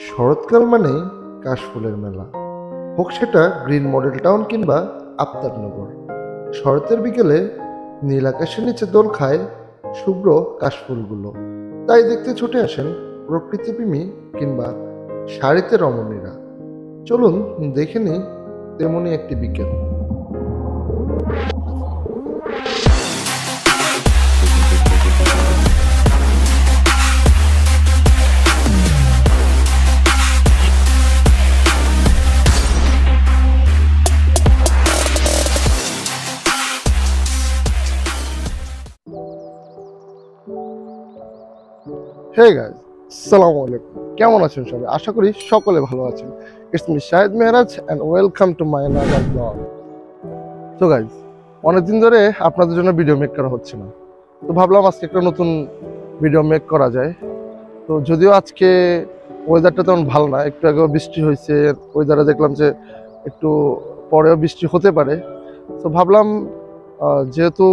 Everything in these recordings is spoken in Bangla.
শরৎকাল মানেই কাশফুলের মেলা, হোক সেটা গ্রিন মডেল টাউন কিংবা আফতাবনগর। শরতের বিকেলে নীল আকাশের নিচে দোল খায় শুভ্র কাশফুলগুলো, তাই দেখতে ছুটে আসেন প্রকৃতিপ্রেমী কিংবা শাড়িতে রমণীরা। চলুন দেখে নিই তেমনই একটি বিকেল। হে গাইজ, আসসালামু আলাইকুম। কেমন আছেন সবাই? আশা করি সকলে ভালো আছেন। It's me Shahid Mehraj and welcome to my another blog. তো গাইজ, অনেকদিন ধরে আপনাদের জন্য ভিডিও মেক করা হচ্ছে না, তো ভাবলাম আজকে একটা নতুন ভিডিও মেক করা যায়। তো যদিও আজকে ওয়েদারটা তেমন ভালো না, একটু আগেও বৃষ্টি হয়েছে, ওয়েদারে দেখলাম যে একটু পরেও বৃষ্টি হতে পারে। তো ভাবলাম যেহেতু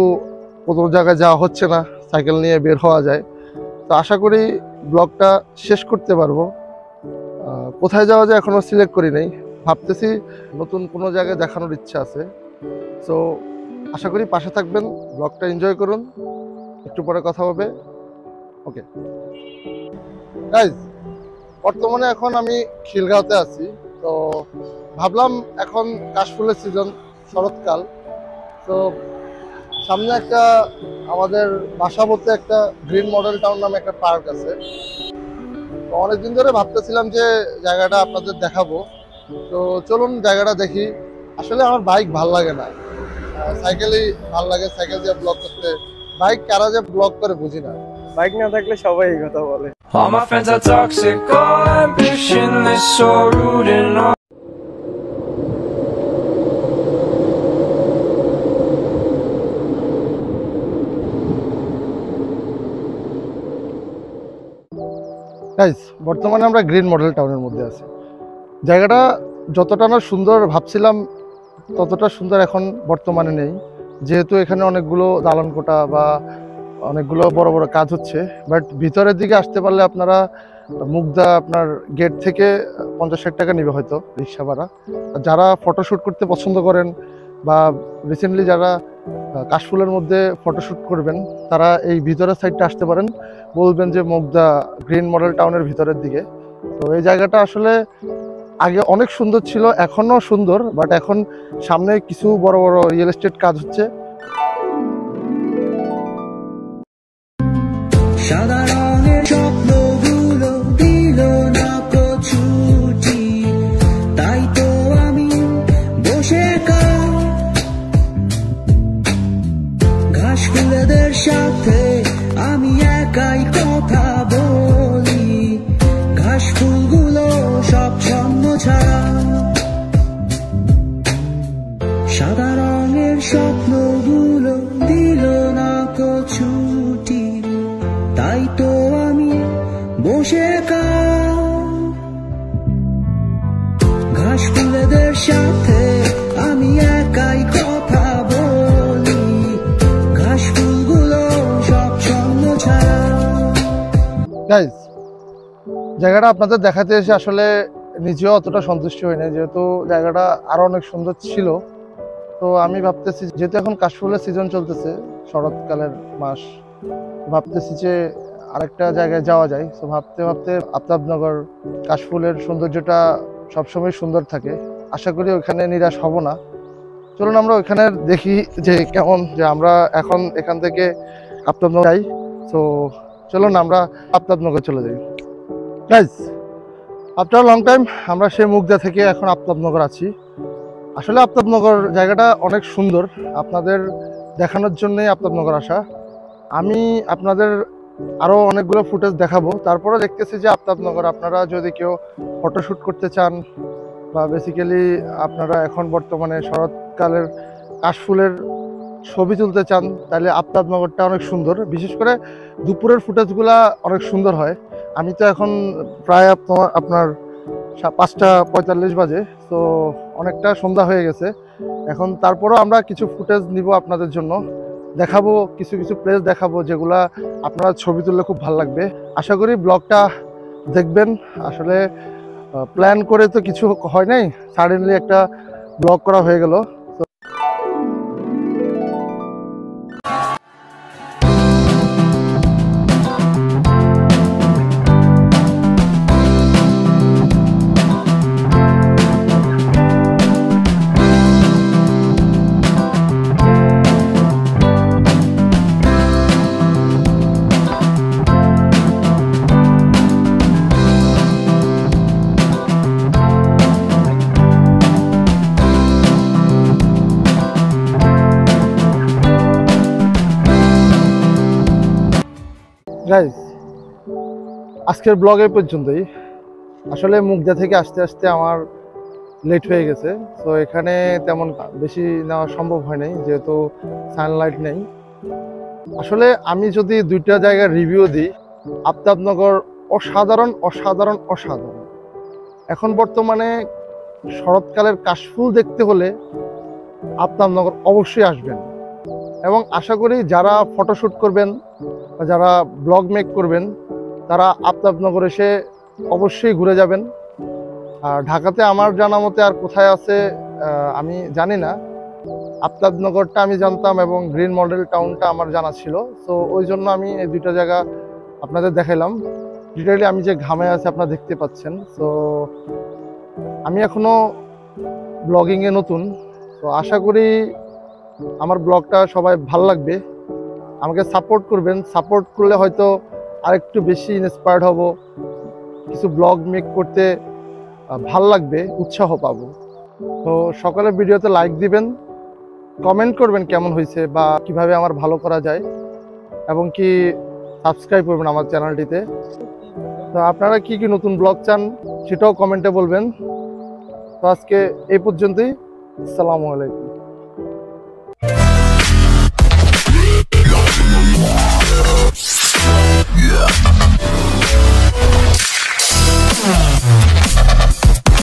কোনো জায়গায় যাওয়া হচ্ছে না, সাইকেল নিয়ে বের হওয়া যায়, তো আশা করি ব্লগটা শেষ করতে পারবো। কোথায় যাওয়া যায় এখনো সিলেক্ট করি নাই, ভাবতেছি নতুন কোনো জায়গায় দেখানোর ইচ্ছা আছে। সো আশা করি পাশে থাকবেন, ব্লগটা এনজয় করুন, একটু পরে কথা হবে। ওকে গাইজ, বর্তমানে এখন আমি খিলগাঁওতে আছি। তো ভাবলাম এখন কাশফুলের সিজন, শরৎকাল, তো সামনে একটা আমাদের বাসা বলতে একটা গ্রিন মডেল টাউন নামে একটা পার্ক আছে। তো অনেকদিন ধরে ভাবতেছিলাম যে জায়গাটা আপনাদের দেখাবো। তো চলুন জায়গাটা দেখি। আসলে আমার বাইক ভাল লাগে না, সাইকেলই ভাল লাগে, সাইকেল দিয়ে ব্লগ করতে। বাইক কারা যে ব্লগ করে বুঝি না। বাইক না থাকলে সবাই এই কথা বলে। All my friends are toxic, all ambitionless, so rude and all. Guys, বর্তমানে আমরা গ্রিন মডেল টাউনের মধ্যে আছি। জায়গাটা যতটা না সুন্দর ভাবছিলাম ততটা সুন্দর এখন বর্তমানে নেই, যেহেতু এখানে অনেকগুলো দালান কোঠা বা অনেকগুলো বড় বড় কাজ হচ্ছে। বাট ভিতরের দিকে আসতে পারলে আপনারা মুগদা আপনার গেট থেকে 50-60 টাকা নেবে হয়তো রিক্সা ভাড়া। যারা ফটোশ্যুট করতে পছন্দ করেন বা রিসেন্টলি যারা কাশফুলের মধ্যে ফটোশ্যুট করবেন, তারা এই ভিতরের সাইডটা আসতে পারেন, বলবেন যে মুগদা গ্রিন মডেল টাউনের ভিতরের দিকে। তো এই জায়গাটা আসলে আগে অনেক সুন্দর ছিল, এখনও সুন্দর, বাট এখন সামনে কিছু বড় বড় রিয়েল এস্টেট কাজ হচ্ছে। সাদা রঙের স্বপ্নগুলো দিল না তো ছুটি, তাই তো আমি বসে ঘাস ফুলেদের সাথে আমি একাই কথা বলি। ঘাস ফুলগুলো সব ছন্ন ছাড়া, সাদা রঙের স্বপ্নগুলো দিল না তো ছুটি, তাই তো আমি বসে ঘাস ফুলেদের সাথে আমি একাই কথা বলি। ঘাস ফুলগুলো সব ছন্ন ছাড়া। গাইজ, জায়গাটা আপনাদের দেখাতে এসে আসলে নিজেও অতটা সন্তুষ্ট হই না, যেহেতু জায়গাটা আরো অনেক সুন্দর ছিল। তো আমি ভাবতেছি, যেহেতু এখন কাশফুলের সিজন চলতেছে, শরৎকালের মাস, ভাবতেছি যে আরেকটা জায়গায় যাওয়া যায়। তো ভাবতে ভাবতে আফতাবনগর, কাশফুলের সৌন্দর্যটা সবসময় সুন্দর থাকে, আশা করি ওইখানে নিরাশ হব না। চলুন আমরা ওইখানে দেখি যে কেমন, যে আমরা এখন এখান থেকে আফতাবনগর যাই। তো চলুন আমরা আফতাবনগর চলে যাই। গাইজ, আফটার লং টাইম আমরা সেই মুগদা থেকে এখন আফতাবনগর আছি। আসলে আফতাবনগর জায়গাটা অনেক সুন্দর, আপনাদের দেখানোর জন্যই আফতাবনগর আসা। আমি আপনাদের আরও অনেকগুলো ফুটেজ দেখাবো, তারপরে দেখতেছি যে আফতাবনগর আপনারা যদি কেউ ফটোশ্যুট করতে চান বা বেসিক্যালি আপনারা এখন বর্তমানে শরৎকালের কাশফুলের ছবি তুলতে চান, তাহলে আফতাবনগরটা অনেক সুন্দর। বিশেষ করে দুপুরের ফুটেজগুলা অনেক সুন্দর হয়। আমি তো এখন প্রায় আপনার 5:45 বাজে, তো অনেকটা সন্ধ্যা হয়ে গেছে এখন। তারপরও আমরা কিছু ফুটেজ নিব আপনাদের জন্য, দেখাবো কিছু কিছু প্লেস দেখাবো যেগুলা আপনারা ছবি তুললে খুব ভালো লাগবে। আশা করি ব্লগটা দেখবেন। আসলে প্ল্যান করে তো কিছু হয় নাই, সাডেনলি একটা ব্লগ করা হয়ে গেল। গাইজ, আজকের ব্লগ এই পর্যন্তই। আসলে মুগদা থেকে আসতে আসতে আমার লেট হয়ে গেছে, তো এখানে তেমন বেশি নেওয়া সম্ভব হয় নাই যেহেতু সানলাইট নেই। আসলে আমি যদি দুইটা জায়গার রিভিউ দিই, আফতাবনগর অসাধারণ অসাধারণ অসাধারণ। এখন বর্তমানে শরৎকালের কাশফুল দেখতে হলে আফতাবনগর অবশ্যই আসবেন, এবং আশা করি যারা ফটোশ্যুট করবেন বা যারা ব্লগ মেক করবেন তারা আফতাবনগর এসে অবশ্যই ঘুরে যাবেন। আর ঢাকাতে আমার জানা মতে আর কোথায় আছে আমি জানি না। আফতাবনগরটা আমি জানতাম এবং গ্রিন মডেল টাউনটা আমার জানা ছিল, তো ওই জন্য আমি এই দুইটা জায়গা আপনাদের দেখাইলাম। ডিটেইলি আমি যে ঘামে আছে আপনারা দেখতে পাচ্ছেন। তো আমি এখনো ব্লগিংয়ে নতুন, তো আশা করি আমার ব্লগটা সবাই ভাল লাগবে। আমাকে সাপোর্ট করবেন, সাপোর্ট করলে হয়তো আরেকটু বেশি ইন্সপায়ার্ড হব, কিছু ব্লগ মেক করতে ভাল লাগবে, উৎসাহ পাবো। তো সকালে ভিডিওতে লাইক দিবেন, কমেন্ট করবেন কেমন হয়েছে বা কিভাবে আমার ভালো করা যায়, এবং কি সাবস্ক্রাইব করবেন আমার চ্যানেলটিতে। তো আপনারা কি কি নতুন ব্লগ চান সেটাও কমেন্টে বলবেন। তো আজকে এই পর্যন্তই। আসসালামু আলাইকুম।